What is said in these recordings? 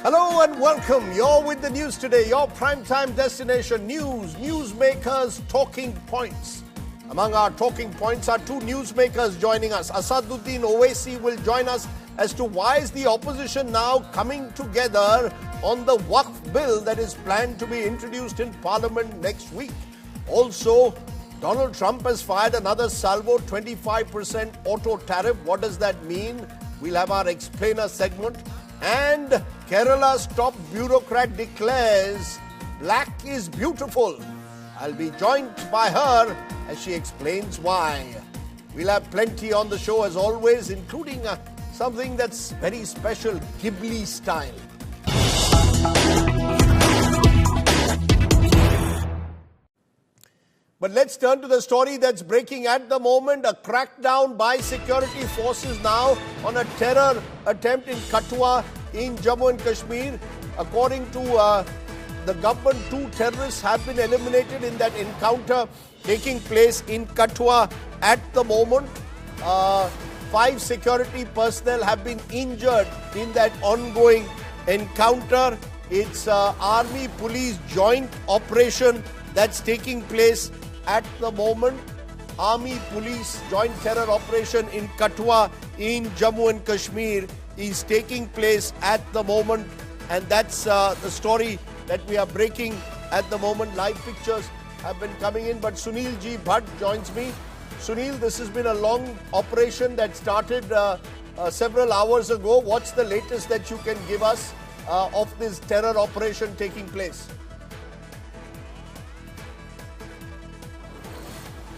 Hello and welcome. You're with the news today, your primetime destination news, newsmakers talking points. Among our talking points are two newsmakers joining us. Asaduddin Owaisi will join us as to why is the opposition now coming together on the Waqf bill that is planned to be introduced in Parliament next week. Also, Donald Trump has fired another salvo, 25% auto tariff. What does that mean? We'll have our explainer segment. And Kerala's top bureaucrat declares black is beautiful. I'll be joined by her as she explains why. We'll have plenty on the show as always, including something that's very special, Ghibli style. But let's turn to the story that's breaking at the moment. A crackdown by security forces now on a terror attempt in Kathua in Jammu and Kashmir. According to the government, 2 terrorists have been eliminated in that encounter taking place in Kathua at the moment. 5 security personnel have been injured in that ongoing encounter. It's Army-Police joint operation that's taking place at the moment. Army-Police joint terror operation in Kathua in Jammu and Kashmir is taking place at the moment, and that's the story that we are breaking at the moment. Live pictures have been coming in, but Sunil G. Bhatt joins me. Sunil, this has been a long operation that started several hours ago. What's the latest that you can give us of this terror operation taking place?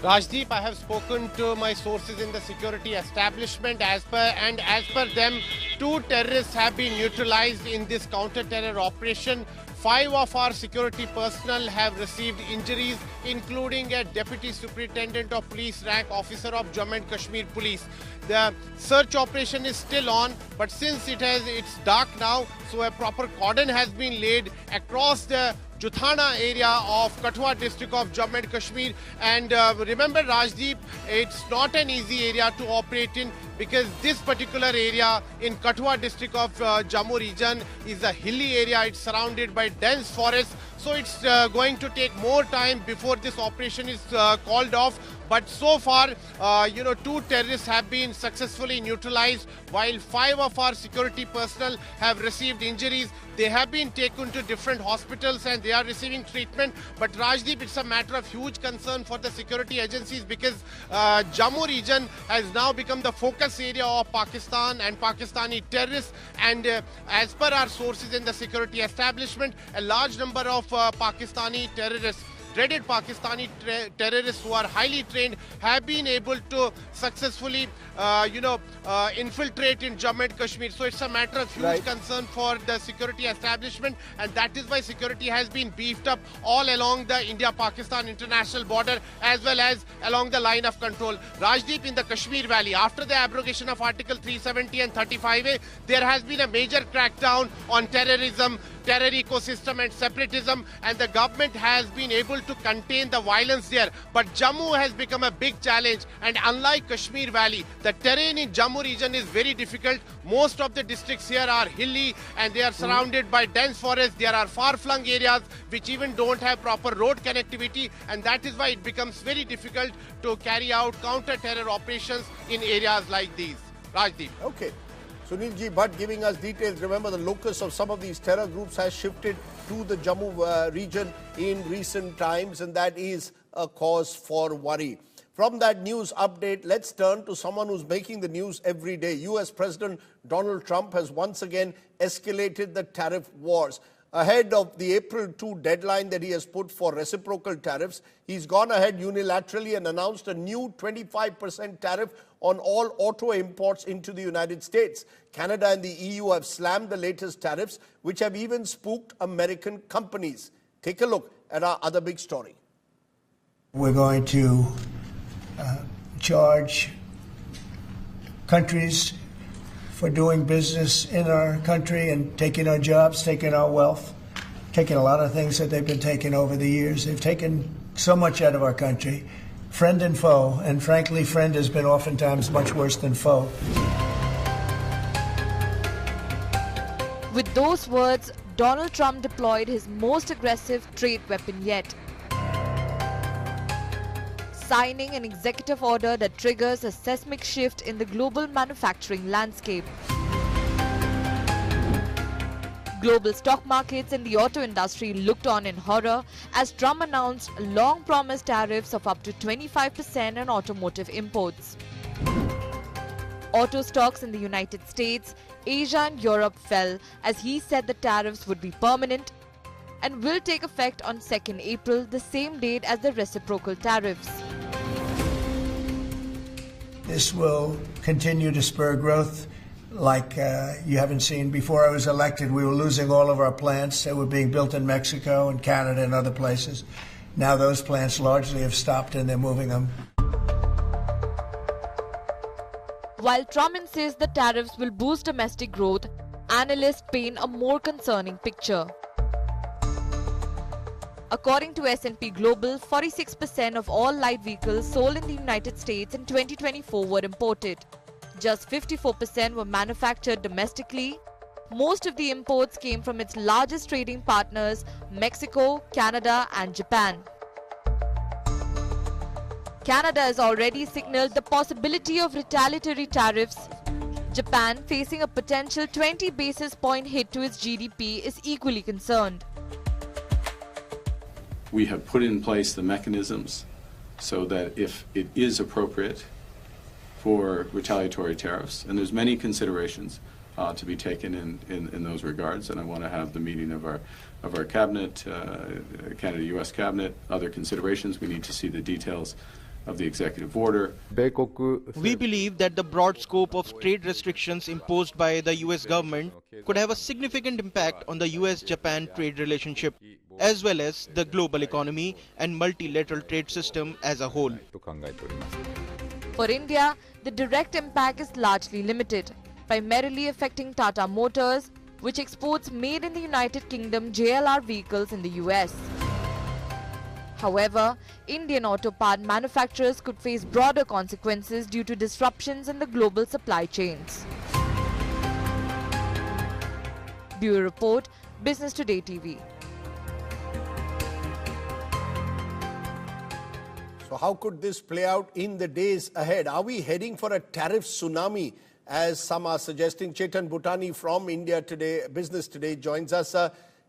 Rajdeep, I have spoken to my sources in the security establishment. As per them, 2 terrorists have been neutralized in this counter-terror operation. 5 of our security personnel have received injuries, including a Deputy Superintendent of Police rank officer of Jammu and Kashmir Police. The search operation is still on, but since it's dark now, so a proper cordon has been laid across the Juthana area of Kathua district of Jammu and Kashmir. And remember, Rajdeep, it's not an easy area to operate in because this particular area in Kathua district of Jammu region is a hilly area. It's surrounded by dense forests. So it's going to take more time before this operation is called off. But so far, 2 terrorists have been successfully neutralized, while 5 of our security personnel have received injuries. They have been taken to different hospitals and they are receiving treatment. But Rajdeep, it's a matter of huge concern for the security agencies because Jammu region has now become the focus area of Pakistan and Pakistani terrorists. And as per our sources in the security establishment, a large number of Pakistani terrorists, dreaded Pakistani terrorists who are highly trained, have been able to successfully, infiltrate in Jammu and Kashmir. So it's a matter of huge concern for the security establishment, and that is why security has been beefed up all along the India-Pakistan international border as well as along the line of control. Rajdeep, in the Kashmir Valley, after the abrogation of Article 370 and 35A, there has been a major crackdown on terrorism, terror ecosystem and separatism, and the government has been able to contain the violence there. But Jammu has become a big challenge, and unlike Kashmir Valley, the terrain in Jammu region is very difficult. Most of the districts here are hilly and they are surrounded by dense forests. There are far-flung areas which even don't have proper road connectivity, and that is why it becomes very difficult to carry out counter-terror operations in areas like these. Rajdeep. Okay. Sunil G. Bhatt giving us details. Remember, the locus of some of these terror groups has shifted to the Jammu region in recent times, and that is a cause for worry. From that news update, let's turn to someone who's making the news every day. US President Donald Trump has once again escalated the tariff wars. Ahead of the April 2 deadline that he has put for reciprocal tariffs, he's gone ahead unilaterally and announced a new 25% tariff on all auto imports into the United States. Canada and the EU have slammed the latest tariffs, which have even spooked American companies. Take a look at our other big story. We're going to charge countries for doing business in our country and taking our jobs, taking our wealth, taking a lot of things that they've been taking over the years. They've taken so much out of our country, friend and foe, and frankly, friend has been oftentimes much worse than foe. With those words, Donald Trump deployed his most aggressive trade weapon yet, signing an executive order that triggers a seismic shift in the global manufacturing landscape. Global stock markets and the auto industry looked on in horror as Trump announced long-promised tariffs of up to 25% on automotive imports. Auto stocks in the United States, Asia and Europe fell as he said the tariffs would be permanent and will take effect on 2nd April, the same date as the reciprocal tariffs. This will continue to spur growth like you haven't seen. Before I was elected, we were losing all of our plants. They were being built in Mexico and Canada and other places. Now those plants largely have stopped and they're moving them. While Trump insists the tariffs will boost domestic growth, analysts paint a more concerning picture. According to S&P Global, 46% of all light vehicles sold in the United States in 2024 were imported. Just 54% were manufactured domestically. Most of the imports came from its largest trading partners, Mexico, Canada and Japan. Canada has already signaled the possibility of retaliatory tariffs. Japan, facing a potential 20 basis point hit to its GDP, is equally concerned. We have put in place the mechanisms so that if it is appropriate for retaliatory tariffs, and there's many considerations to be taken in those regards, and I want to have the meeting of our cabinet, Canada-U.S. cabinet, other considerations. We need to see the details of the executive order. We believe that the broad scope of trade restrictions imposed by the US government could have a significant impact on the US-Japan trade relationship, as well as the global economy and multilateral trade system as a whole. For India, the direct impact is largely limited, primarily affecting Tata Motors, which exports made in the United Kingdom JLR vehicles in the US. However, Indian auto part manufacturers could face broader consequences due to disruptions in the global supply chains. Bureau Report, Business Today TV. So how could this play out in the days ahead? Are we heading for a tariff tsunami, as some are suggesting? Chetan Bhutani from India Today, Business Today joins us.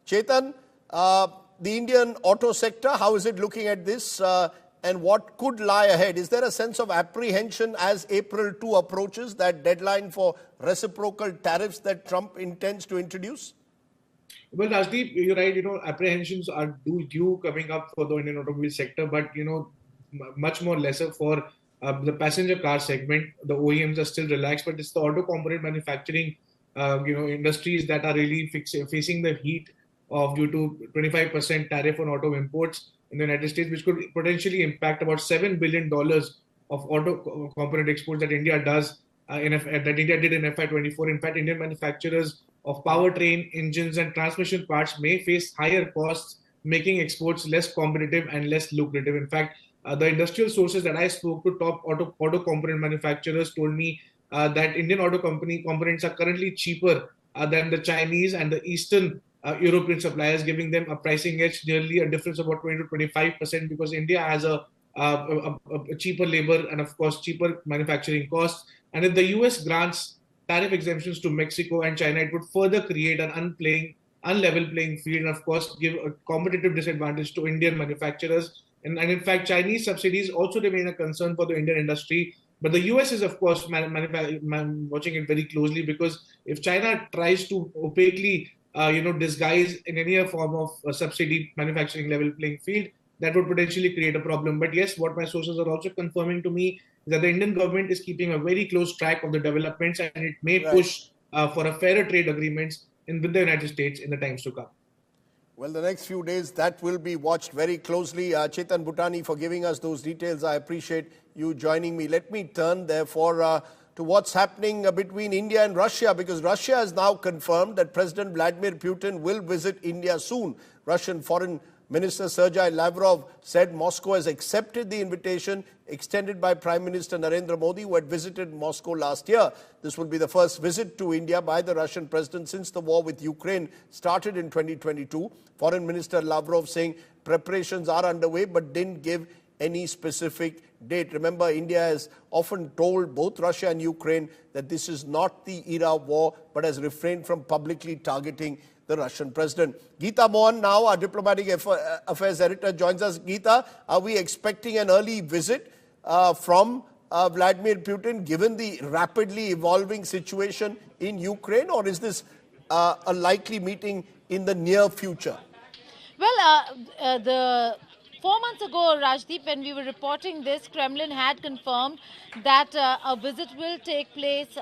Chetan, the Indian auto sector, how is it looking at this and what could lie ahead? Is there a sense of apprehension as April 2 approaches, that deadline for reciprocal tariffs that Trump intends to introduce? Well, Rajdeep, you're right. Apprehensions are due coming up for the Indian automobile sector, but, much more lesser for the passenger car segment. The OEMs are still relaxed, but it's the auto component manufacturing, industries that are really facing the heat of due to 25% tariff on auto imports in the United States, which could potentially impact about $7 billion of auto component exports that India does, that India did in FY24. In fact, Indian manufacturers of powertrain, engines and transmission parts may face higher costs, making exports less competitive and less lucrative. In fact, the industrial sources that I spoke to, top auto component manufacturers, told me that Indian auto components are currently cheaper than the Chinese and the Eastern European suppliers, giving them a pricing edge, nearly a difference of about 20 to 25%, because India has a cheaper labor and, of course, cheaper manufacturing costs. And if the US grants tariff exemptions to Mexico and China, it would further create an unlevel playing field and, of course, give a competitive disadvantage to Indian manufacturers. And in fact, Chinese subsidies also remain a concern for the Indian industry. But the US is, of course, watching it very closely, because if China tries to opaquely disguise in any form of subsidy manufacturing level playing field, that would potentially create a problem. But yes, what my sources are also confirming to me is that the Indian government is keeping a very close track of the developments, and it may push for a fairer trade agreements with the United States in the times to come. Well, the next few days, that will be watched very closely. Chetan Bhutani, for giving us those details. I appreciate you joining me. Let me turn, therefore, to what's happening between India and Russia, because Russia has now confirmed that President Vladimir Putin will visit India soon. Russian Foreign Minister Sergei Lavrov said Moscow has accepted the invitation extended by Prime Minister Narendra Modi, who had visited Moscow last year. This will be the first visit to India by the Russian president since the war with Ukraine started in 2022. Foreign Minister Lavrov saying preparations are underway but didn't give any specific date. Remember, India has often told both Russia and Ukraine that this is not the era of war, but has refrained from publicly targeting the Russian president. Geeta Mohan, now our diplomatic affairs editor, joins us. Geeta, are we expecting an early visit from Vladimir Putin, given the rapidly evolving situation in Ukraine, or is this a likely meeting in the near future? Well, 4 months ago, Rajdeep, when we were reporting this, Kremlin had confirmed that a visit will take place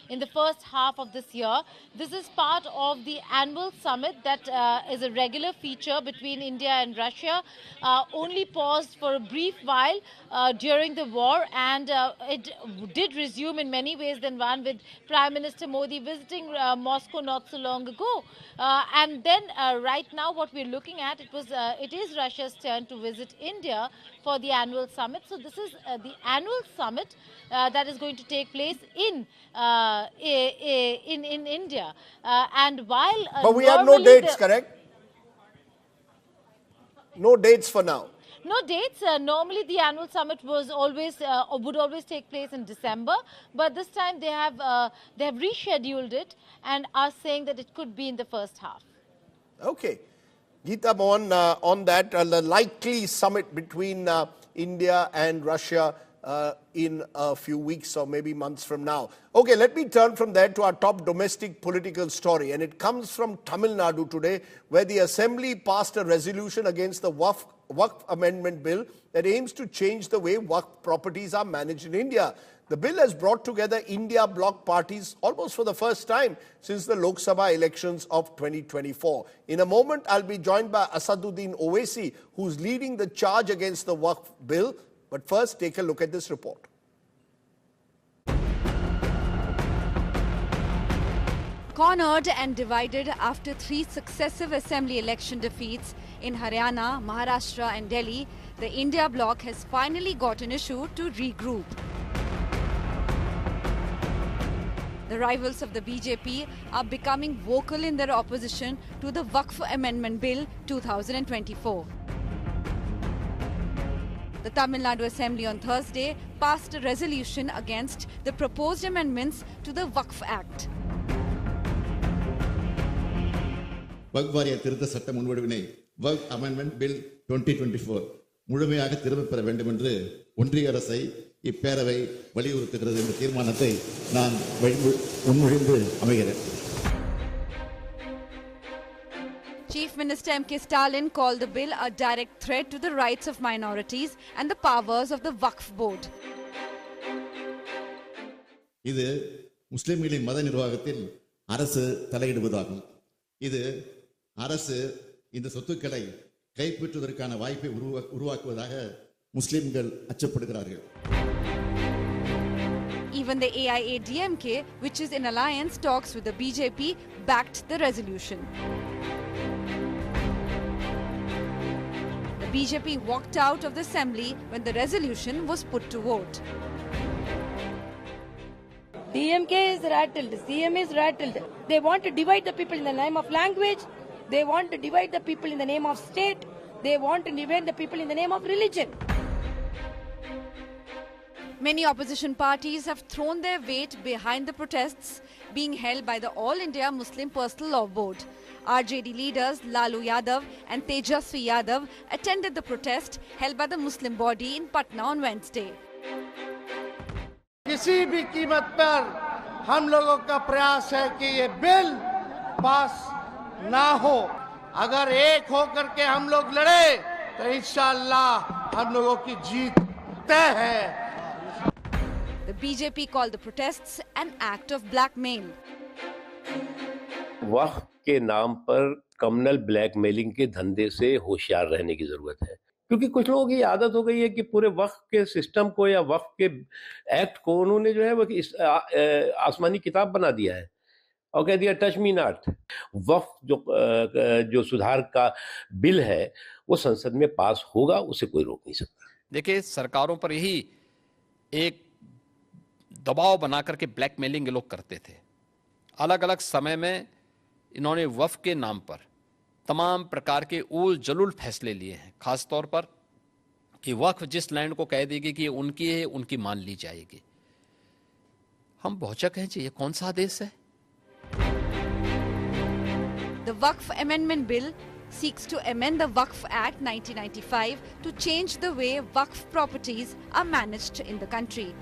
in the first half of this year. This is part of the annual summit that is a regular feature between India and Russia, only paused for a brief while during the war, and it did resume in many ways than one, with Prime Minister Modi visiting Moscow not so long ago. And then right now what we're looking at, it is Russia's turn to visit India for the annual summit. So this is the annual summit that is going to take place in India. And while but we have no dates, correct? No dates for now. No dates. Normally, the annual summit was always would always take place in December, but this time they have rescheduled it and are saying that it could be in the first half. Okay. Geeta Mohan, on that, the likely summit between India and Russia in a few weeks or maybe months from now. Okay, let me turn from there to our top domestic political story, and it comes from Tamil Nadu today, where the Assembly passed a resolution against the Waqf Amendment Bill that aims to change the way Waqf properties are managed in India. The bill has brought together India bloc parties almost for the first time since the Lok Sabha elections of 2024. In a moment, I'll be joined by Asaduddin Owaisi, who's leading the charge against the Waqf bill. But first, take a look at this report. Cornered and divided after 3 successive assembly election defeats in Haryana, Maharashtra and Delhi, the India bloc has finally got an issue to regroup. The rivals of the BJP are becoming vocal in their opposition to the Waqf Amendment Bill 2024. The Tamil Nadu Assembly on Thursday passed a resolution against the proposed amendments to the Waqf Act. வக்ஃப் வாரிய திருத்த சட்ட முன்வடிவினை வக்ஃப் amendment bill 2024 முழுமையாக திரும்பப் பெற வேண்டும் என்று ஒன்றிய அரசை இப்பேரவை வலியுறுத்துகிறது என்ற தீர்மானத்தை நான் முன்மொழிந்து அமைகிறேன். Chief Minister M.K. Stalin called the bill a direct threat to the rights of minorities and the powers of the Waqf board. இது முஸ்லிம்களின் மத நிர்வாகத்தில் அரசு தலையிடுவதாகும். இது அரசு இந்த சொத்துக்களை கைப்பற்றுவதற்கான வாய்ப்பை உருவாக்குவதாக முஸ்லிம்கள் அச்சப்படுகிறார்கள். Even the AIADMK, which is in alliance talks with the BJP, backed the resolution. The BJP walked out of the assembly when the resolution was put to vote. DMK is rattled, CM is rattled. They want to divide the people in the name of language. They want to divide the people in the name of state. They want to divide the people in the name of religion. Many opposition parties have thrown their weight behind the protests being held by the All India Muslim Personal Law Board. RJD leaders Lalu Yadav and Tejasvi Yadav attended the protest held by the Muslim body in Patna on Wednesday. किसी भी कीमत पर हम लोगों का प्रयास है कि ये बिल पास ना हो. अगर एक होकर के हम लोग लड़े तो इंशाअल्लाह हम लोगों की जीत तय है. The BJP called the protests an act of blackmail. वक्फ के नाम पर कम्युनल ब्लैकमेलिंग के धंधे से होशियार रहने की जरूरत है, क्योंकि कुछ लोगों की आदत हो गई है कि पूरे वक्फ के सिस्टम को या वक्फ के एक्ट को उन्होंने जो है वो आसमानी किताब बना दिया है और कह दिया टच मी नॉट। वक्फ जो सुधार का बिल है वो संसद में पास होगा, उसे कोई रोक नहीं सकता। देखिए, सरकारों पर यही एक दबाव बना करके ब्लैकमेलिंग लोग करते थे। अलग अलग समय में इन्होंने वक्फ के नाम पर तमाम प्रकार के उल जलूल फैसले लिए हैं, खास तौर पर कि वक्फ जिस लैंड को कह देगी कि उनकी है, उनकी मान ली जाएगी। हम भौचक हैं जी, ये कौन सा आदेश है? The Waqf Amendment Bill seeks to amend the Waqf Act 1995 to change the way Waqf properties are managed in the country.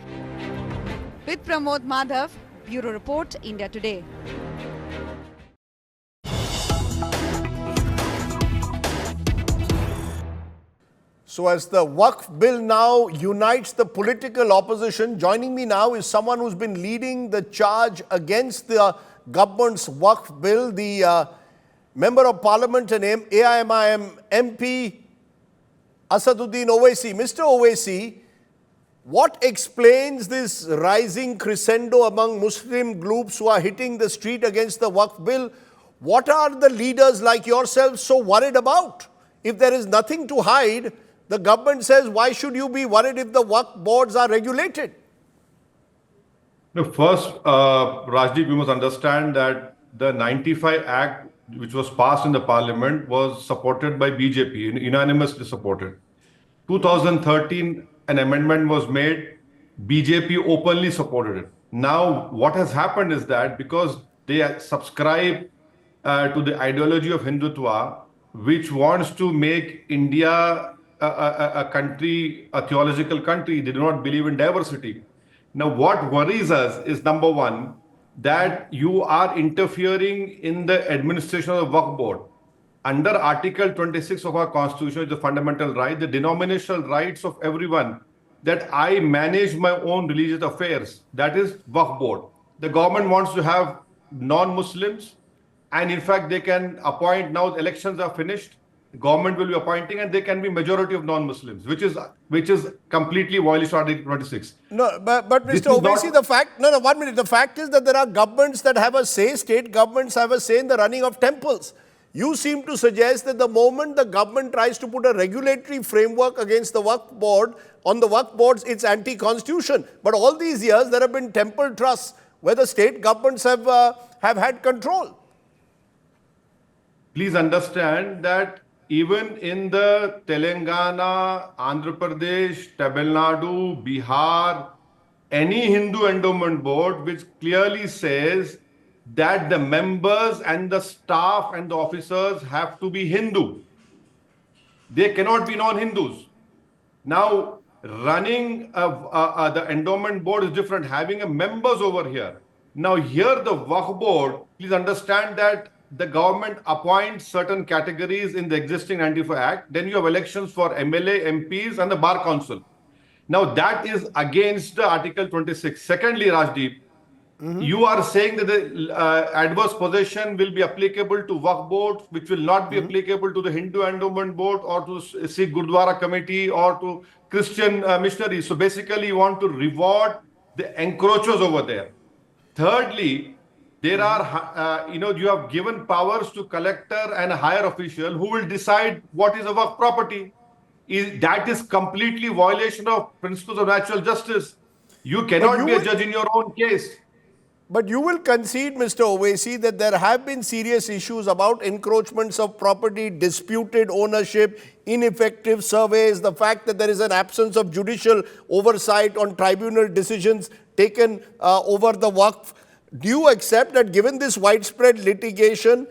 With Pramod Madhav, Bureau Report, India Today. So as the Waqf bill now unites the political opposition, joining me now is someone who's been leading the charge against the government's Waqf bill, the Member of Parliament and AIMIM MP Asaduddin Owaisi. Mr. Owaisi, what explains this rising crescendo among Muslim groups who are hitting the street against the Waqf bill? What are the leaders like yourselves so worried about? If there is nothing to hide, the government says, why should you be worried if the Waqf boards are regulated? No, first, Rajdeep, you must understand that the 95 Act, which was passed in the parliament, was supported by BJP, unanimously supported. 2013, an amendment was made, BJP openly supported it. Now, what has happened is that because they subscribe to the ideology of Hindutva, which wants to make India a country, a theological country, they do not believe in diversity. Now, what worries us is, number one, that you are interfering in the administration of the Waqf board. Under Article 26 of our Constitution, is a fundamental right, the denominational rights of everyone, that I manage my own religious affairs. That is Waqf board. The government wants to have non-Muslims, and in fact, they can appoint, now the elections are finished, the government will be appointing, and they can be majority of non-Muslims, which is completely violation of Article 26. No, but Mr. Owaisi, the fact, no, 1 minute. The fact is that there are governments that have a say, state governments have a say in the running of temples. You seem to suggest that the moment the government tries to put a regulatory framework against the Waqf board, on the Waqf boards, it's anti-constitution. But all these years, there have been temple trusts where the state governments have had control. Please understand that even in the Telangana, Andhra Pradesh, Tamil Nadu, Bihar, any Hindu endowment board which clearly says that the members and the staff and the officers have to be Hindu. They cannot be non-Hindus. Now, running the endowment board is different, having a members over here. Now, here the Waqf board, please understand that the government appoints certain categories in the existing 95 Act. Then you have elections for MLA, MPs and the Bar Council. Now that is against the Article 26. Secondly, Rajdeep, you are saying that the adverse possession will be applicable to Waqf boards, which will not be applicable to the Hindu Endowment Board or to Sikh Gurdwara Committee or to Christian missionaries. So basically you want to reward the encroachers over there. Thirdly, there are, you have given powers to collector and a higher official who will decide what is a Waqf property. That is completely violation of principles of natural justice. You cannot be a judge in your own case. But you will concede, Mr. Owaisi, that there have been serious issues about encroachments of property, disputed ownership, ineffective surveys, the fact that there is an absence of judicial oversight on tribunal decisions taken over the Waqf. Do you accept that given this widespread litigation,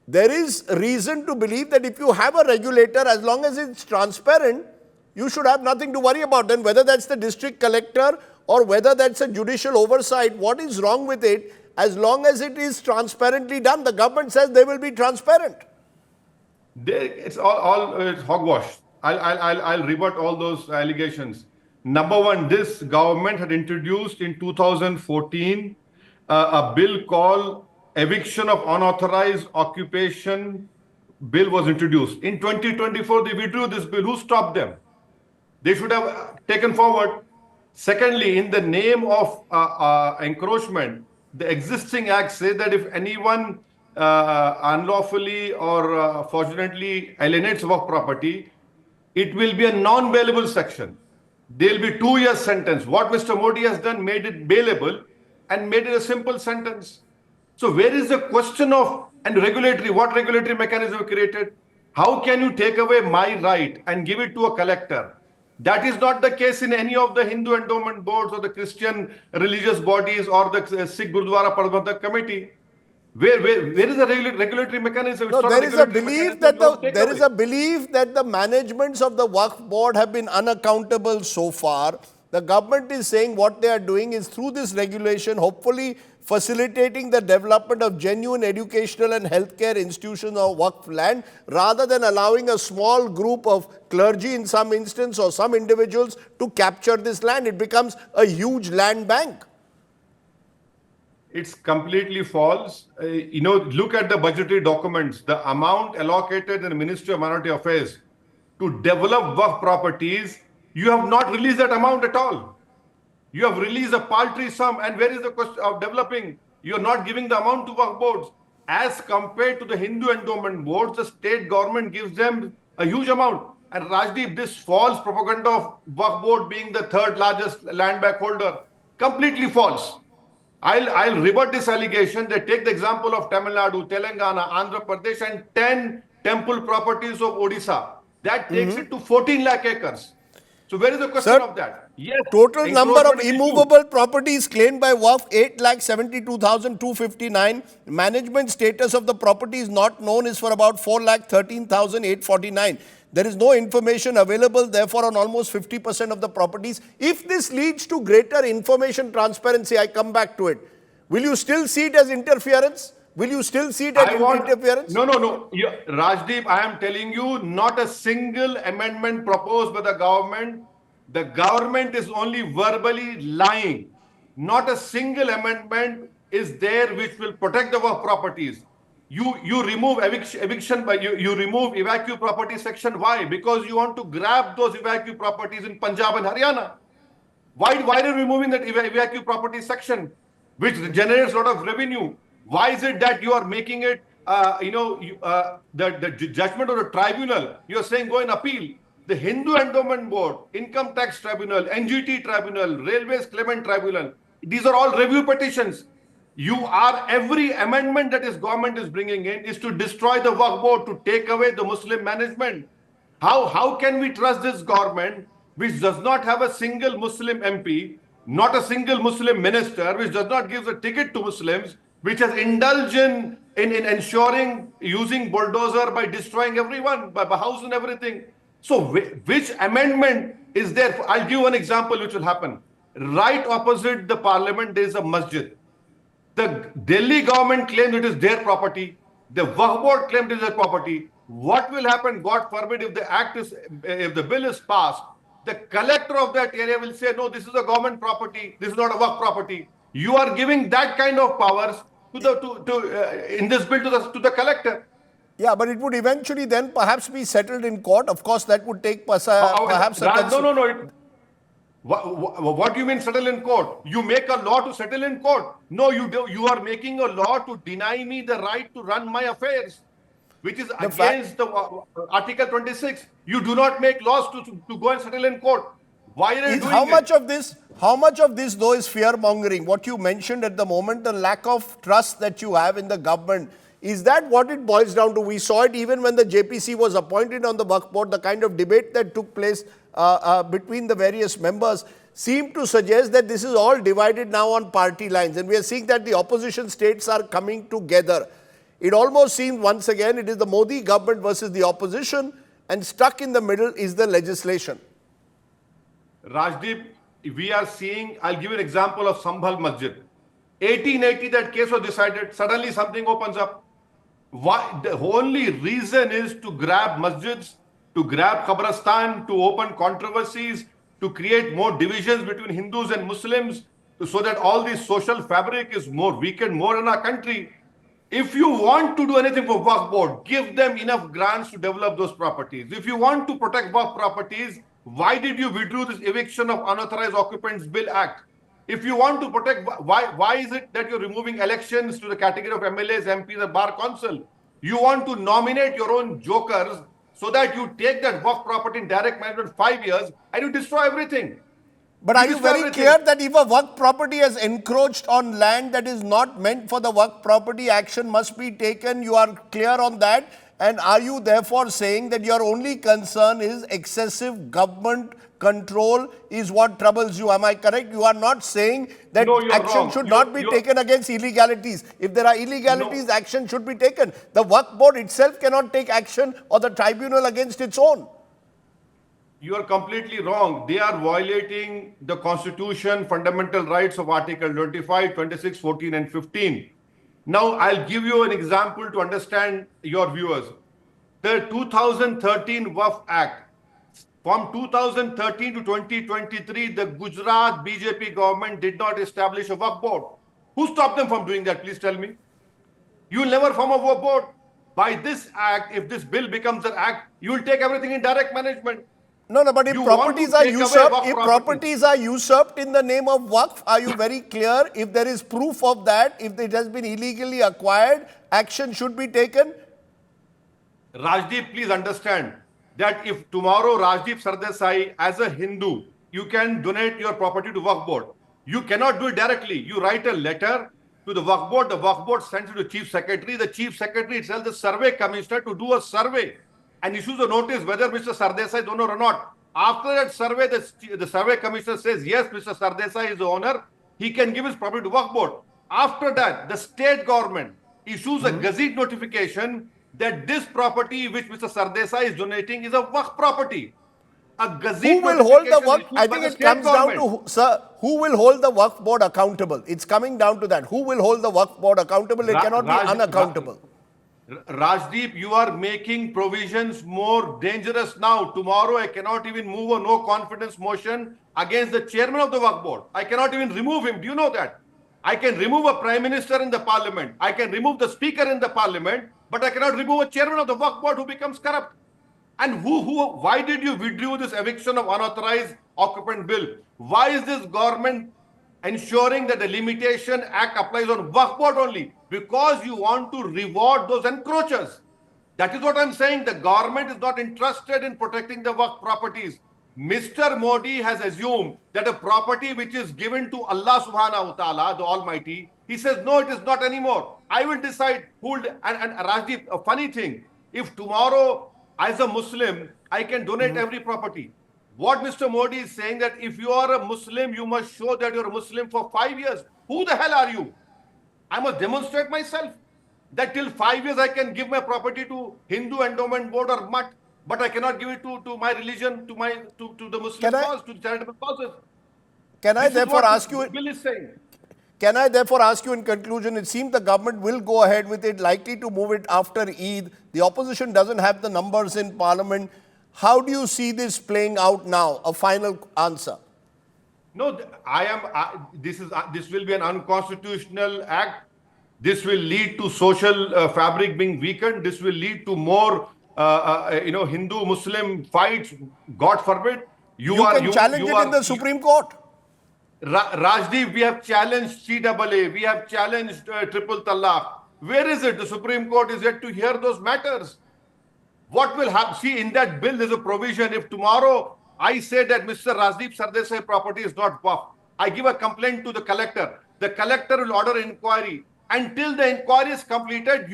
there is reason to believe that if you have a regulator, as long as it's transparent, you should have nothing to worry about? Then whether that's the district collector or whether that's a judicial oversight, what is wrong with it as long as it is transparently done? The government says they will be transparent. It's it's hogwash. I'll rebut all those allegations. Number one, this government had introduced in 2014 a bill called Eviction of Unauthorized Occupation bill was introduced. In 2024, they withdrew this bill. Who stopped them? They should have taken forward. Secondly, in the name of encroachment, The existing act says that if anyone unlawfully or fraudulently alienates Waqf property, it will be a non-bailable section. There will be 2 years sentence. What Mr. Modi has done, made it bailable and made it a simple sentence. So where is the question of, and regulatory, what regulatory mechanism created? How can you take away my right and give it to a collector? That is not the case in any of the Hindu endowment boards or the Christian religious bodies or the Sikh Gurdwara Parbandhak Committee. Where is the regulatory mechanism? It's No, not there is a regulatory belief mechanism. that there is a belief that the managements of the Waqf board have been unaccountable so far. The government is saying what they are doing is through this regulation, hopefully facilitating the development of genuine educational and healthcare institutions on Waqf land, rather than allowing a small group of clergy in some instance or some individuals to capture this land. It becomes a huge land bank. It's completely false. Look at the budgetary documents. The amount allocated in the Ministry of Minority Affairs to develop Waqf properties, you have not released that amount at all. You have released a paltry sum. And where is the question of developing? You are not giving the amount to Waqf boards. As compared to the Hindu endowment boards, the state government gives them a huge amount. And Rajdeep, this false propaganda of Waqf board being the third largest land bank holder, completely false. I'll rebut this allegation. They take the example of Tamil Nadu, Telangana, Andhra Pradesh and 10 temple properties of Odisha. That takes it to 14 lakh acres. So where is the question of that? Yes. Total number of immovable properties claimed by Waqf 8,72,259. Management status of the properties not known is for about 4,13,849. There is no information available, therefore, on almost 50% of the properties. If this leads to greater information transparency, I come back to it. Will you still see it as interference? Will you still see it as interference? No. Rajdeep, I am telling you, not a single amendment proposed by the government. The government is only verbally lying. Not a single amendment is there which will protect our properties. You remove eviction, but you remove evacuee property section. Why? Because you want to grab those evacuee properties in Punjab and Haryana. Why are you removing that evacuee property section, which generates a lot of revenue? Why is it that you are making it, the judgment of the tribunal, you are saying go and appeal? The Hindu Endowment Board, Income Tax Tribunal, NGT Tribunal, Railways Clement Tribunal, these are all review petitions. Every amendment that this government is bringing in is to destroy the Waqf board, to take away the Muslim management. How can we trust this government, which does not have a single Muslim MP, not a single Muslim minister, which does not give a ticket to Muslims, which has indulged in ensuring using bulldozer by destroying everyone, by house and everything? So which amendment is there? I'll give one example which will happen. Right opposite the parliament, there is a masjid. The Delhi government claims it is their property. The Waqf board claims it is their property. What will happen, God forbid, if the bill is passed? The collector of that area will say, no, this is a government property. This is not a Waqf property. You are giving that kind of powers in this bill to the collector. Yeah, but it would eventually then perhaps be settled in court. Of course, that would take perhaps No. What do you mean settle in court? You make a law to settle in court. No, you are making a law to deny me the right to run my affairs, which is against the Article 26. You do not make laws to go and settle in court. Why are you doing How much of this though is fear mongering? What you mentioned at the moment, the lack of trust that you have in the government, is that what it boils down to? We saw it even when the JPC was appointed on the Waqf board. The kind of debate that took place between the various members seemed to suggest that this is all divided now on party lines, and we are seeing that the opposition states are coming together. It almost seems once again it is the Modi government versus the opposition, and stuck in the middle is the legislation. Rajdeep, we are seeing, I'll give you an example of Sambhal Masjid. 1880, that case was decided, suddenly something opens up. Why? The only reason is to grab masjids, to grab Qabristan, to open controversies, to create more divisions between Hindus and Muslims, so that all this social fabric is more weakened more in our country. If you want to do anything for Waqf board, give them enough grants to develop those properties. If you want to protect Waqf properties, why did you withdraw this Eviction of Unauthorized Occupants Bill Act? If you want to protect, why is it that you're removing elections to the category of MLAs, MPs, and Bar Council? You want to nominate your own jokers so that you take that Waqf property in direct management 5 years and you destroy everything. But are you very clear that if a Waqf property has encroached on land that is not meant for the Waqf property, action must be taken? You are clear on that? And are you therefore saying that your only concern is excessive government control is what troubles you? Am I correct? You are not saying that action should not be taken against illegalities. If there are illegalities, action should be taken. The Waqf board itself cannot take action or the tribunal against its own. You are completely wrong. They are violating the Constitution, fundamental rights of Article 25, 26, 14 and 15. Now, I'll give you an example to understand your viewers. The 2013 Waqf Act, from 2013 to 2023, the Gujarat BJP government did not establish a Waqf board. Who stopped them from doing that? Please tell me. You will never form a Waqf board. By this act, if this bill becomes an act, you will take everything in direct management. No, but if properties are usurped, in the name of Waqf, are you very clear? If there is proof of that, if it has been illegally acquired, action should be taken? Rajdeep, please understand that if tomorrow Rajdeep Sardesai, as a Hindu, you can donate your property to Waqf board. You cannot do it directly. You write a letter to the Waqf board sends it to the chief secretary. The chief secretary tells the survey commissioner to do a survey and issues a notice whether Mr. Sardesai is the owner or not. After that survey, the survey commissioner says, yes, Mr. Sardesai is the owner. He can give his property to Waqf board. After that, the state government issues a gazette notification that this property which Mr. Sardesai is donating is a Waqf property. A gazette who will hold the Waqf? I think it comes down to, sir, who will hold the Waqf board accountable? It's coming down to that. Who will hold the Waqf board accountable? It cannot be unaccountable. Rajdeep, you are making provisions more dangerous now. Tomorrow, I cannot even move a no confidence motion against the chairman of the Waqf board. I cannot even remove him. Do you know that? I can remove a prime minister in the parliament. I can remove the speaker in the parliament, but I cannot remove a chairman of the Waqf board who becomes corrupt. And why did you withdraw this eviction of unauthorized occupant bill? Why is this government ensuring that the Limitation Act applies on Waqf board only? Because you want to reward those encroachers. That is what I'm saying. The government is not interested in protecting the Waqf properties. Mr. Modi has assumed that a property which is given to Allah subhanahu wa ta'ala, the Almighty, he says, no, it is not anymore. I will decide who will, and Rajdeep, a funny thing, if tomorrow, as a Muslim, I can donate every property. What Mr. Modi is saying that if you are a Muslim, you must show that you're a Muslim for 5 years. Who the hell are you? I must demonstrate myself that till 5 years I can give my property to Hindu Endowment Board or Mutt, but I cannot give it to my religion, to the Muslim cause, to the charitable causes. Can I therefore ask you? Bill is saying. Can I therefore ask you in conclusion, it seems the government will go ahead with it, likely to move it after Eid. The opposition doesn't have the numbers in parliament. How do you see this playing out now? A final answer. No, this will be an unconstitutional act. This will lead to social fabric being weakened. This will lead to more, Hindu-Muslim fights. God forbid. You can challenge it in the Supreme Court. Rajdeep, we have challenged CAA. We have challenged triple talaq. Where is it? The Supreme Court is yet to hear those matters. What will happen? See, in that bill, there's a provision. If tomorrow I say that Mr. Rajdeep Sardesai property is not Waqf, I give a complaint to the collector. The collector will order inquiry. Until the inquiry is completed,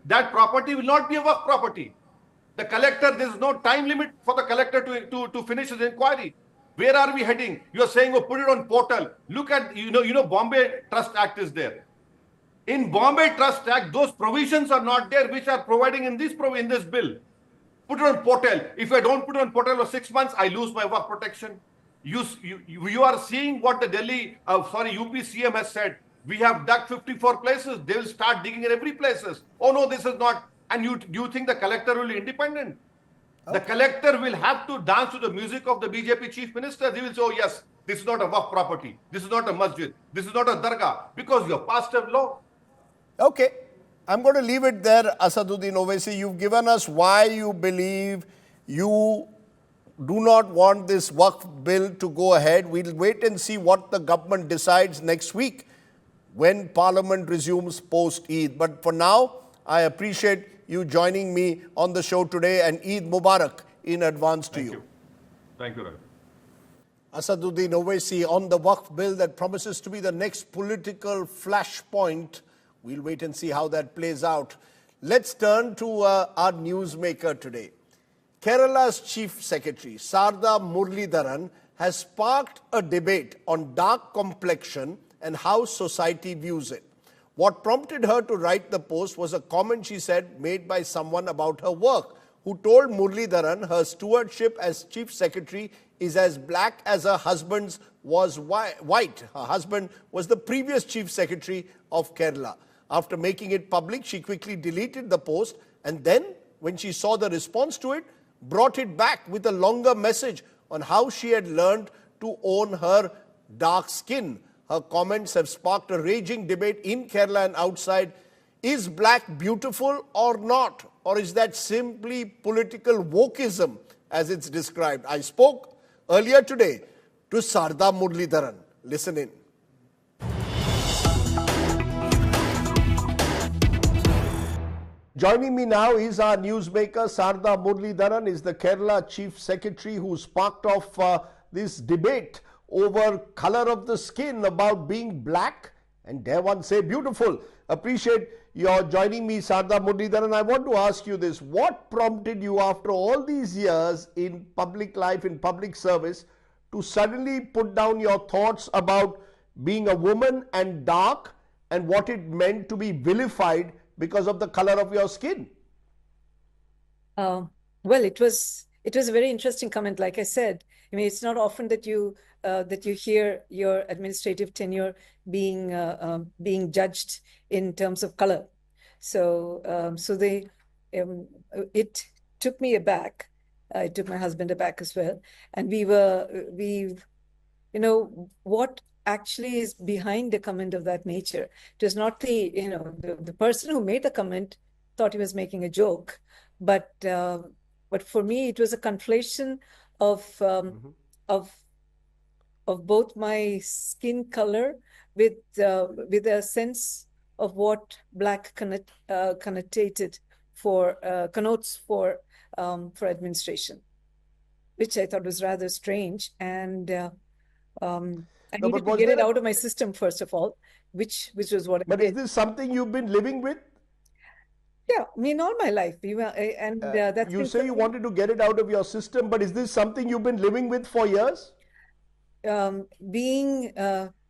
that property will not be a Waqf property. The collector, there's no time limit for the collector to finish his inquiry. Where are we heading? You're saying, put it on portal. Look at, Bombay Trust Act is there. In Bombay Trust Act, those provisions are not there, which are providing in this bill. Put it on portal. If I don't put it on portal for 6 months, I lose my Waqf protection. You are seeing what the UP CM has said. We have dug 54 places. They will start digging in every places. Oh no, this is not. And you think the collector will be independent? The collector will have to dance to the music of the BJP chief minister. He will say, oh yes, this is not a Waqf property. This is not a masjid. This is not a dargah. Because you have passed a law. Okay. I'm going to leave it there, Asaduddin Owaisi. You've given us why you believe you do not want this Waqf bill to go ahead. We'll wait and see what the government decides next week when Parliament resumes post-Eid. But for now, I appreciate you joining me on the show today, and Eid Mubarak in advance to you. Thank you, Raj. Asaduddin Owaisi on the Waqf bill that promises to be the next political flashpoint. We'll wait and see how that plays out. Let's turn to our newsmaker today. Kerala's Chief Secretary, Sarda Muralidharan, has sparked a debate on dark complexion and how society views it. What prompted her to write the post was a comment she said made by someone about her work, who told Muralidharan her stewardship as Chief Secretary is as black as her husband's was white. Her husband was the previous Chief Secretary of Kerala. After making it public, she quickly deleted the post, and then, when she saw the response to it, brought it back with a longer message on how she had learned to own her dark skin. Her comments have sparked a raging debate in Kerala and outside. Is black beautiful or not? Or is that simply political wokeism as it's described? I spoke earlier today to Sarda Muralidharan. Listen in. Joining me now is our newsmaker, Sarda Muralidharan, is the Kerala Chief Secretary who sparked off this debate over color of the skin, about being black and dare one say beautiful. Appreciate your joining me, Sarda Muralidharan. I want to ask you this. What prompted you after all these years in public life, in public service, to suddenly put down your thoughts about being a woman and dark and what it meant to be vilified because of the color of your skin? Well, it was a very interesting comment. Like I said, I mean, it's not often that you hear your administrative tenure being judged in terms of color. So it took me aback. It took my husband aback as well, and what actually is behind a comment of that nature. It was not the person who made the comment thought he was making a joke, but for me it was a conflation of both my skin color with a sense of what black connotes for administration, which I thought was rather strange, and I needed to get it out of my system first of all, which was what. But is this something you've been living with? Yeah, I mean, all my life. That's you say you wanted to get it out of your system, but is this something you've been living with for years? Being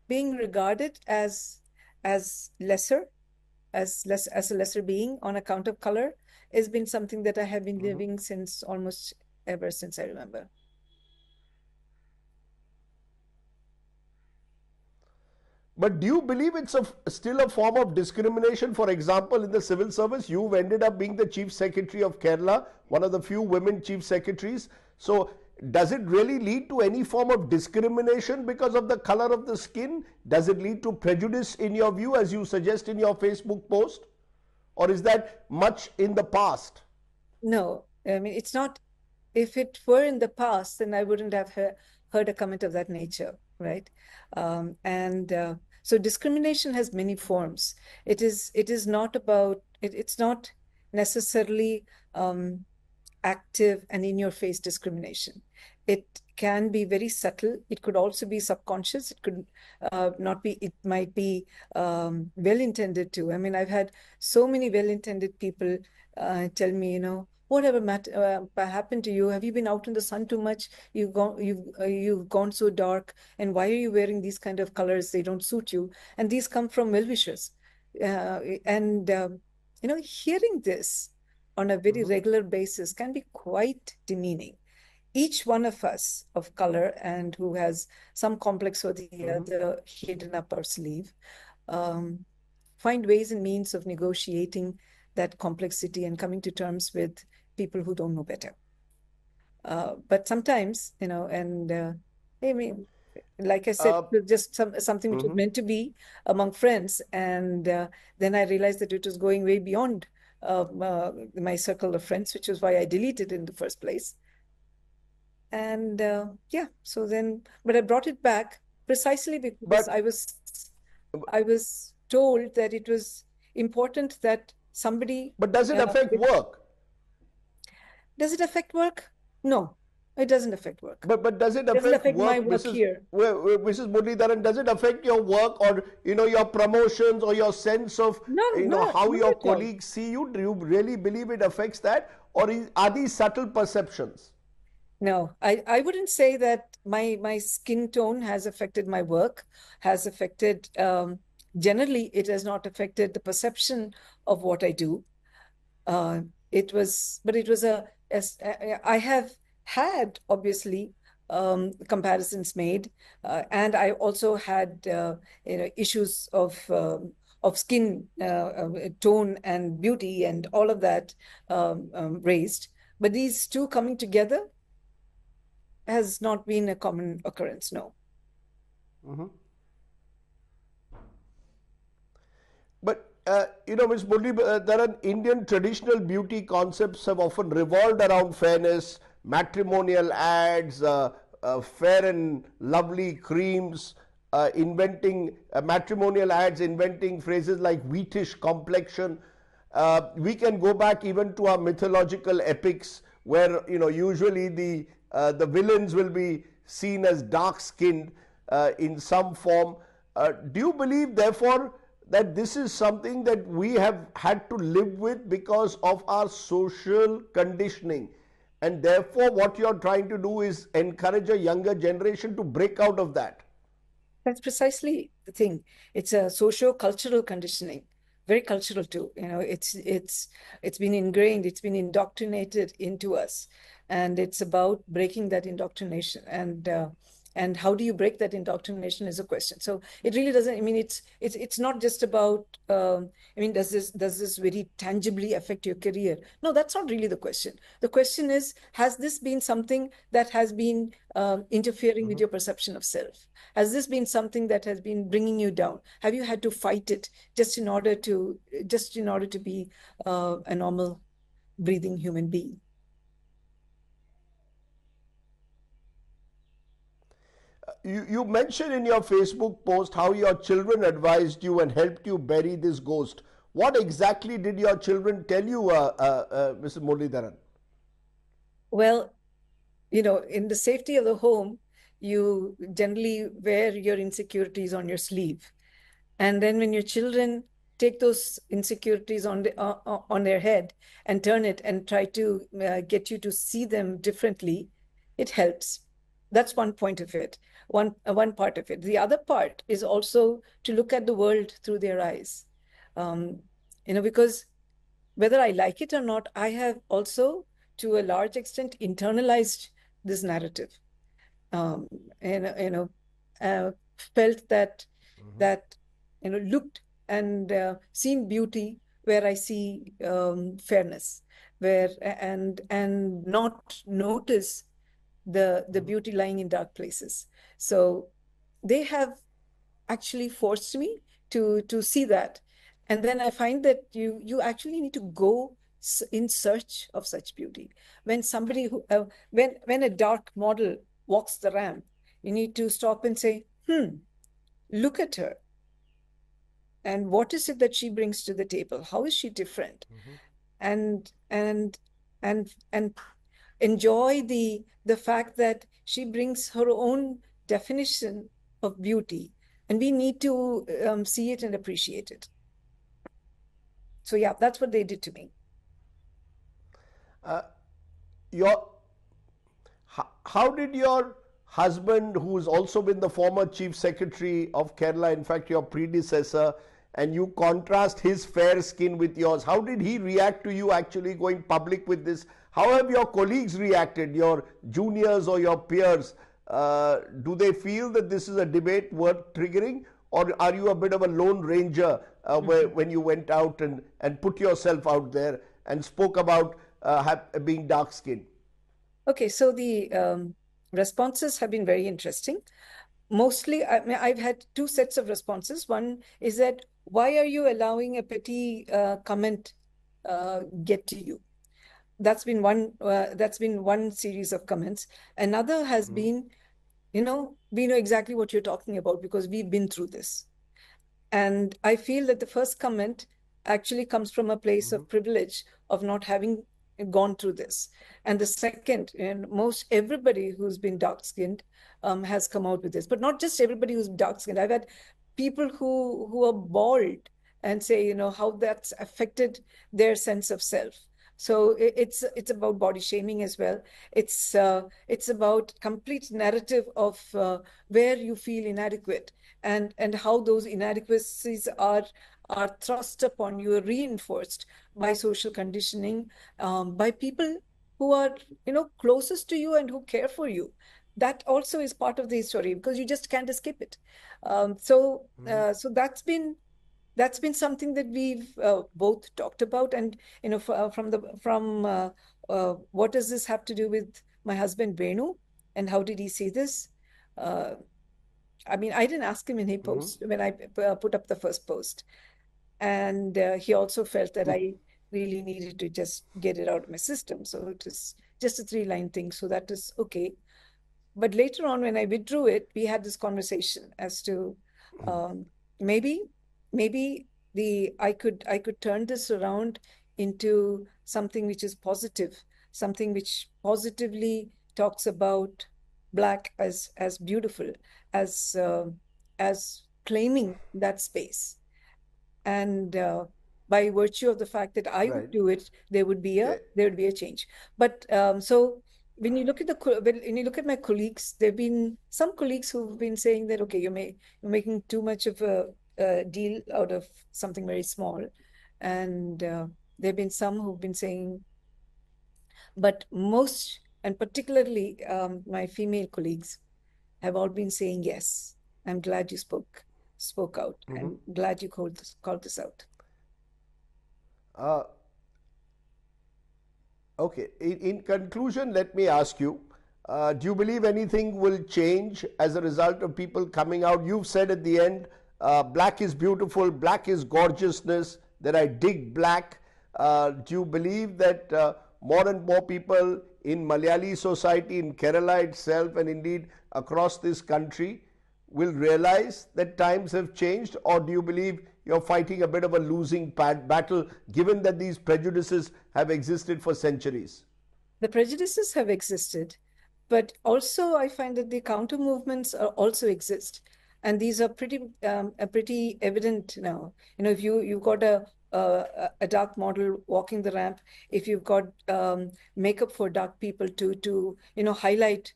regarded as a lesser being on account of color has been something that I have been living since almost ever since I remember. But do you believe it's still a form of discrimination? For example, in the civil service, you've ended up being the Chief Secretary of Kerala, one of the few women Chief Secretaries. So does it really lead to any form of discrimination because of the color of the skin? Does it lead to prejudice in your view, as you suggest in your Facebook post? Or is that much in the past? No, I mean, it's not. If it were in the past, then I wouldn't have heard a comment of that nature. Right. So discrimination has many forms. It's not necessarily active and in-your-face discrimination. It can be very subtle. It could also be subconscious. It could not be. It might be well-intended too. I mean, I've had so many well-intended people tell me, whatever happened to you? Have you been out in the sun too much? You've gone so dark, and why are you wearing these kind of colors? They don't suit you. And these come from well-wishers. Hearing this on a very regular basis can be quite demeaning. Each one of us of color and who has some complex or the other hidden up our sleeve, find ways and means of negotiating that complexity and coming to terms with people who don't know better. But sometimes, I mean, like I said, it was just something which was meant to be among friends. And then I realized that it was going way beyond my circle of friends, which is why I deleted it in the first place. And yeah, so then, but I brought it back precisely because I was told that it was important that somebody. But does it affect work? Does it affect work? No, it doesn't affect work. But does it affect work, my work here? Mrs. Muralidharan, does it affect your work or your promotions or your sense of how your colleagues see you? Do you really believe it affects that, or are these subtle perceptions? No, I wouldn't say that my skin tone has affected my work, has affected, generally it has not affected the perception of what I do. But it was I have had obviously comparisons made, and I also had issues of skin tone and beauty and all of that raised. But these two coming together has not been a common occurrence, no. But, Ms. Muralidharan, Indian traditional beauty concepts have often revolved around fairness, matrimonial ads, fair and lovely creams, inventing matrimonial ads, inventing phrases like wheatish complexion. We can go back even to our mythological epics where, usually the villains will be seen as dark-skinned in some form. Do you believe, therefore, that this is something that we have had to live with because of our social conditioning, and therefore what you're trying to do is encourage a younger generation to break out of that? That's precisely the thing. It's a socio-cultural conditioning, very cultural too. It's been ingrained, it's been indoctrinated into us, and it's about breaking that indoctrination. And how do you break that indoctrination is a question. So it really doesn't. I mean, it's not just about. Does this very tangibly affect your career? No, that's not really the question. The question is, has this been something that has been interfering with your perception of self? Has this been something that has been bringing you down? Have you had to fight it just in order to be a normal, breathing human being? You mentioned in your Facebook post how your children advised you and helped you bury this ghost. What exactly did your children tell you, Mr. Muralidharan? Well, in the safety of the home, you generally wear your insecurities on your sleeve. And then when your children take those insecurities on their head and turn it and try to get you to see them differently, it helps. That's one point of it, one part of it. The other part is also to look at the world through their eyes. Because whether I like it or not, I have also, to a large extent, internalized this narrative. Felt that looked and seen beauty where I see fairness, and not notice the beauty lying in dark places. So they have actually forced me to see that. And then I find that you actually need to go in search of such beauty. When somebody when a dark model walks the ramp, you need to stop and say, look at her. And what is it that she brings to the table? How is she different? And enjoy the fact that she brings her own definition of beauty, and we need to see it and appreciate it. So yeah, that's what they did to me. How did your husband, who's also been the former Chief Secretary of Kerala, in fact your predecessor, and you contrast his fair skin with yours, how did he react to you actually going public with this? How have your colleagues reacted, your juniors or your peers? Do they feel that this is a debate worth triggering, or are you a bit of a lone ranger when you went out and put yourself out there and spoke about being dark-skinned? Okay, so the responses have been very interesting. Mostly, I've had two sets of responses. One is that, why are you allowing a petty comment get to you? that's been one series of comments. Another has been, we know exactly what you're talking about because we've been through this. And I feel that the first comment actually comes from a place of privilege of not having gone through this. And the second, and most everybody who's been dark-skinned has come out with this, but not just everybody who's dark-skinned. I've had people who are bald and say, how that's affected their sense of self. So it's about body shaming as well. It's about complete narrative of where you feel inadequate and how those inadequacies are thrust upon you, reinforced by social conditioning, by people who are closest to you and who care for you. That also is part of the story because you just can't escape it. So that's been something that we've both talked about, and from what does this have to do with my husband Venu, and how did he see this? I mean, I didn't ask him in his post when I put up the first post, and he also felt that I really needed to just get it out of my system. So it was just a 3-line thing, so that is okay. But later on, when I withdrew it, we had this conversation as to maybe I could turn this around into something which is positive, something which positively talks about Black as beautiful, as claiming that space, and by virtue of the fact that I would do it, there would be a change. But so when you look at my colleagues, there've been some colleagues who've been saying that, okay, you're making too much of a deal out of something very small, and there've been some who've been saying, but most, and particularly my female colleagues, have all been saying, yes, I'm glad you spoke out. I'm glad you called this out. Okay, in conclusion, let me ask you, do you believe anything will change as a result of people coming out? You've said at the end, Black is beautiful, Black is gorgeousness, that I dig Black. Do you believe that more and more people in Malayali society, in Kerala itself, and indeed across this country will realize that times have changed? Or do you believe you're fighting a bit of a losing battle, given that these prejudices have existed for centuries? The prejudices have existed, but also I find that the counter movements also exist, and these are pretty evident now. If you've got a dark model walking the ramp, if you've got makeup for dark people to highlight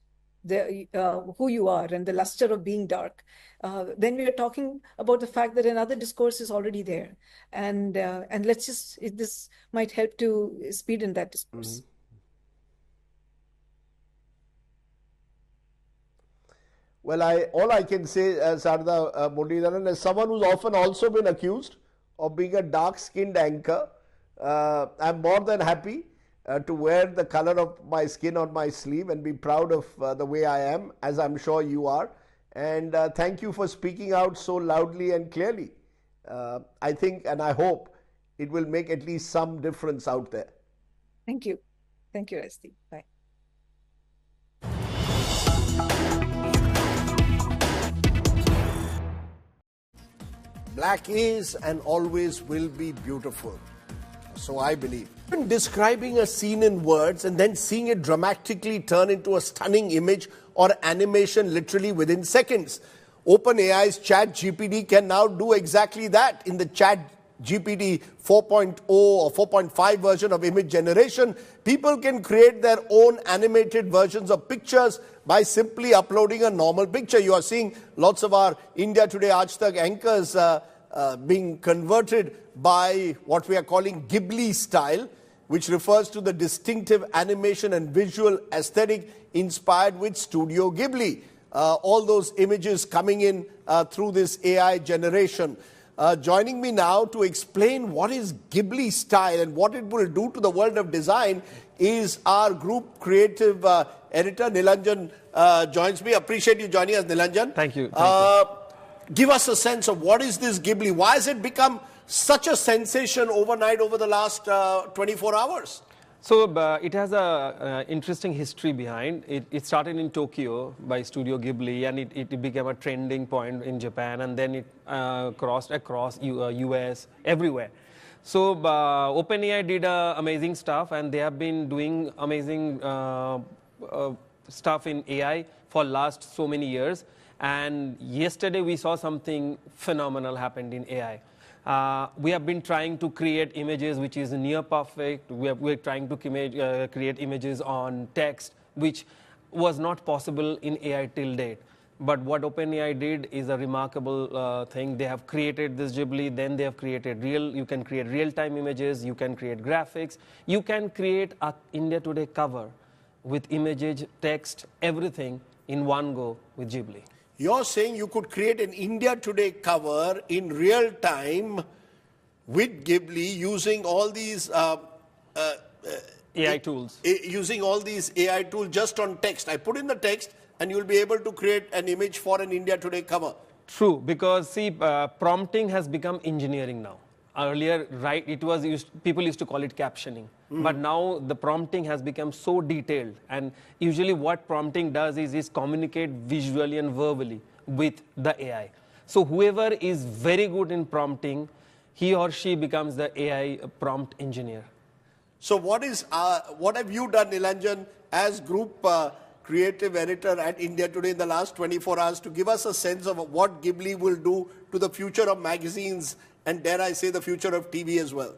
who you are and the luster of being dark, then we are talking about the fact that another discourse is already there, and this might help to speed in that discourse. Well, all I can say, Sarda Muralidharan, as someone who's often also been accused of being a dark-skinned anchor, I'm more than happy to wear the color of my skin on my sleeve and be proud of the way I am, as I'm sure you are. And thank you for speaking out so loudly and clearly. I think and I hope it will make at least some difference out there. Thank you. Thank you, Rajdeep. Bye. Black is and always will be beautiful. So I believe. Describing a scene in words and then seeing it dramatically turn into a stunning image or animation literally within seconds. OpenAI's ChatGPT can now do exactly that. In the ChatGPT 4.0 or 4.5 version of image generation, people can create their own animated versions of pictures by simply uploading a normal picture. You are seeing lots of our India Today Aaj Tak anchors being converted by what we are calling Ghibli style, which refers to the distinctive animation and visual aesthetic inspired with Studio Ghibli. All those images coming in through this AI generation. Joining me now to explain what is Ghibli style and what it will do to the world of design is our group creative editor, Nilanjan, joins me. Appreciate you joining us, Nilanjan. Thank you. Give us a sense of what is this Ghibli? Why has it become such a sensation overnight over the last 24 hours? So it has a interesting history behind. It started in Tokyo by Studio Ghibli, and it became a trending point in Japan, and then it crossed across US, everywhere. So OpenAI did amazing stuff, and they have been doing amazing stuff in AI for last so many years. And yesterday we saw something phenomenal happened in AI. We have been trying to create images which is near perfect. We're trying to create images on text, which was not possible in AI till date. But what OpenAI did is a remarkable thing. They have created this Ghibli, then they have created you can create real-time images, you can create graphics, you can create a India Today cover with images, text, everything in one go with Ghibli. You're saying you could create an India Today cover in real time with Ghibli using all these AI tools. Using all these AI tools just on text. I put in the text and you'll be able to create an image for an India Today cover. True, because see, prompting has become engineering now. Earlier, right, it was people used to call it captioning. But now the prompting has become so detailed, and usually what prompting does is communicate visually and verbally with the AI. So whoever is very good in prompting, he or she becomes the AI prompt engineer. So what have you done, Nilanjan, as group creative editor at India Today in the last 24 hours to give us a sense of what Ghibli will do to the future of magazines and, dare I say, the future of TV as well?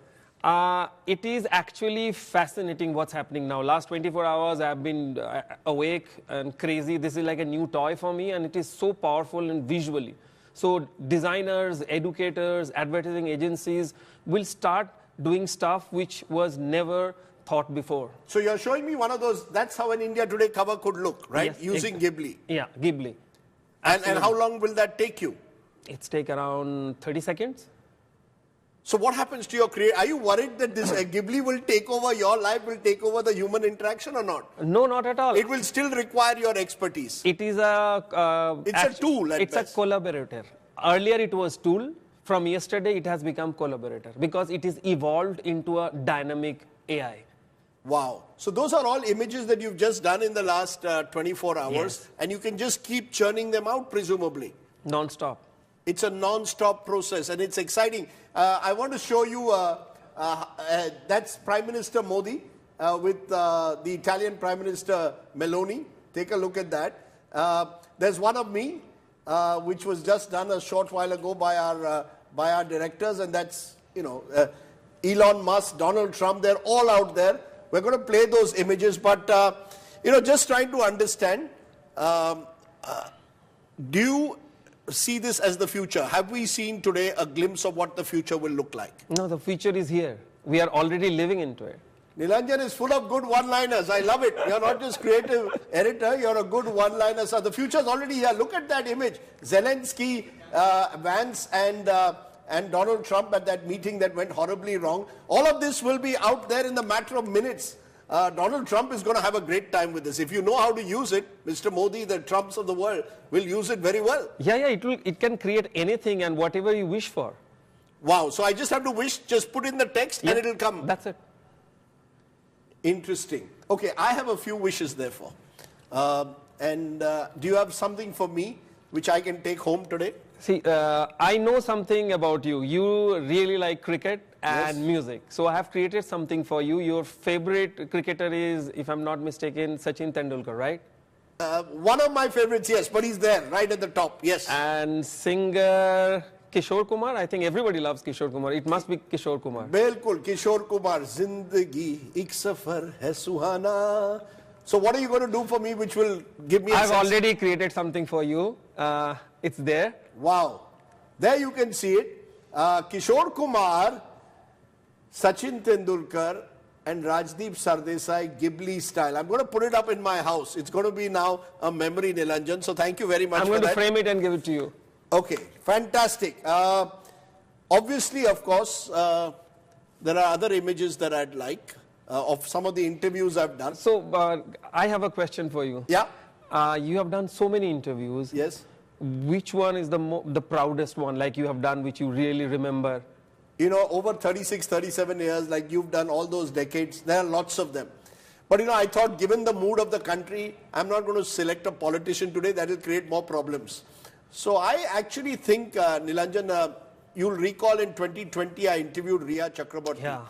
It is actually fascinating what's happening now. Last 24 hours I've been awake and crazy. This is like a new toy for me, and it is so powerful and visually. So designers, educators, advertising agencies will start doing stuff which was never thought before. So you're showing me one of those, that's how an India Today cover could look, right? Yes, using Ghibli. Yeah, Ghibli. And how long will that take you? It's take around 30 seconds. So what happens to your creative? Are you worried that this Ghibli will take over your life, will take over the human interaction or not? No, not at all. It will still require your expertise. It is a... it's a tool at It's best. a collaborator. Earlier it was tool. From yesterday it has become collaborator because it is evolved into a dynamic AI. Wow. So those are all images that you've just done in the last 24 hours. Yes. And you can just keep churning them out, presumably. Non-stop. It's a non-stop process, and it's exciting. I want to show you, that's Prime Minister Modi with the Italian Prime Minister Meloni. Take a look at that. There's one of me, which was just done a short while ago by our directors, and that's, Elon Musk, Donald Trump, they're all out there. We're going to play those images, but, just trying to understand, do you see this as the future? Have we seen today a glimpse of what the future will look like? No, the future is here. We are already living into it. Nilanjan is full of good one-liners. I love it. You're not just creative editor, you're a good one-liner. So the future is already here. Look at that image. Zelensky, Vance and Donald Trump at that meeting that went horribly wrong. All of this will be out there in the matter of minutes. Donald Trump is going to have a great time with this. If you know how to use it, Mr. Modi, the Trumps of the world, will use it very well. Yeah, it can create anything and whatever you wish for. Wow, so I just have to wish, just put in the text and it'll come. That's it. Interesting. Okay, I have a few wishes therefore. Do you have something for me which I can take home today? See, I know something about you. You really like cricket and music. So I have created something for you. Your favorite cricketer is, if I'm not mistaken, Sachin Tendulkar, right? One of my favorites, yes, but he's there, right at the top, yes. And singer Kishore Kumar, I think everybody loves Kishore Kumar. It must be Kishore Kumar. Bilkul, Kishore Kumar, Zindagi ek safar hai suhana. So what are you going to do for me which will give me a I've sense? already created something for you. It's there. Wow. There you can see it. Kishore Kumar, Sachin Tendulkar and Rajdeep Sardesai, Ghibli style. I'm going to put it up in my house. It's going to be now a memory, Nilanjan. So thank you very much I'm for going that. to frame it and give it to you. Okay, fantastic. Obviously, of course, there are other images that I'd like of some of the interviews I've done. So I have a question for you. Yeah. You have done so many interviews. Yes. Which one is the proudest one, like you have done, which you really remember? You know, over 36, 37 years, like you've done all those decades, there are lots of them. But, you know, I thought given the mood of the country, I'm not going to select a politician today. That will create more problems. So I actually think, Nilanjan, you'll recall in 2020, I interviewed Riya Chakraborty. Yeah.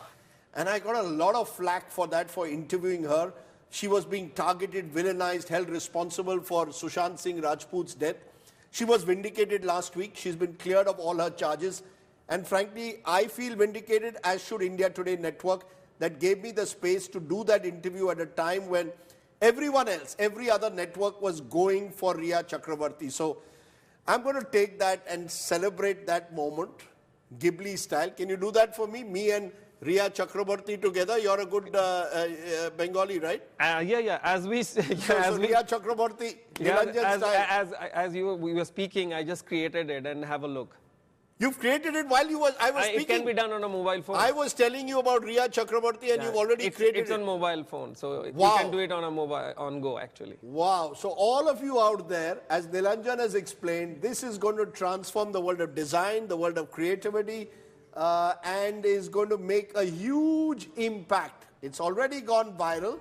And I got a lot of flack for that, for interviewing her. She was being targeted, villainized, held responsible for Sushant Singh Rajput's death. She was vindicated last week. She's been cleared of all her charges. And frankly, I feel vindicated, as should India Today Network, that gave me the space to do that interview at a time when everyone else, every other network was going for Riya Chakraborty. So I'm going to take that and celebrate that moment, Ghibli style. Can you do that for me? Me and Riya Chakraborty together. You're a good Bengali, right? Yeah. As we so Riya Chakraborty, Nilanjan style. As we were speaking, I just created it and have a look. You've created it while I was speaking. It can be done on a mobile phone. I was telling you about Riya Chakraborty and you've already created it. It's on mobile phone, so wow. You can do it on a mobile, on go actually. Wow. So all of you out there, as Nilanjan has explained, this is going to transform the world of design, the world of creativity, and is going to make a huge impact. It's already gone viral.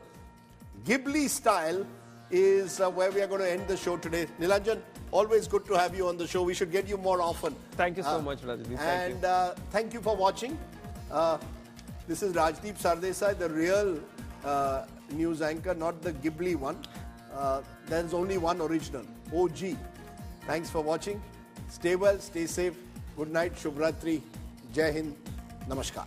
Ghibli style is where we are going to end the show today. Nilanjan, always good to have you on the show. We should get you more often. Thank you so much, Rajdeep. And thank you for watching. This is Rajdeep Sardesai, the real news anchor, not the Ghibli one. There's only one original, OG. Thanks for watching. Stay well, stay safe. Good night, Shubhratri. Jai Hind. Namaskar.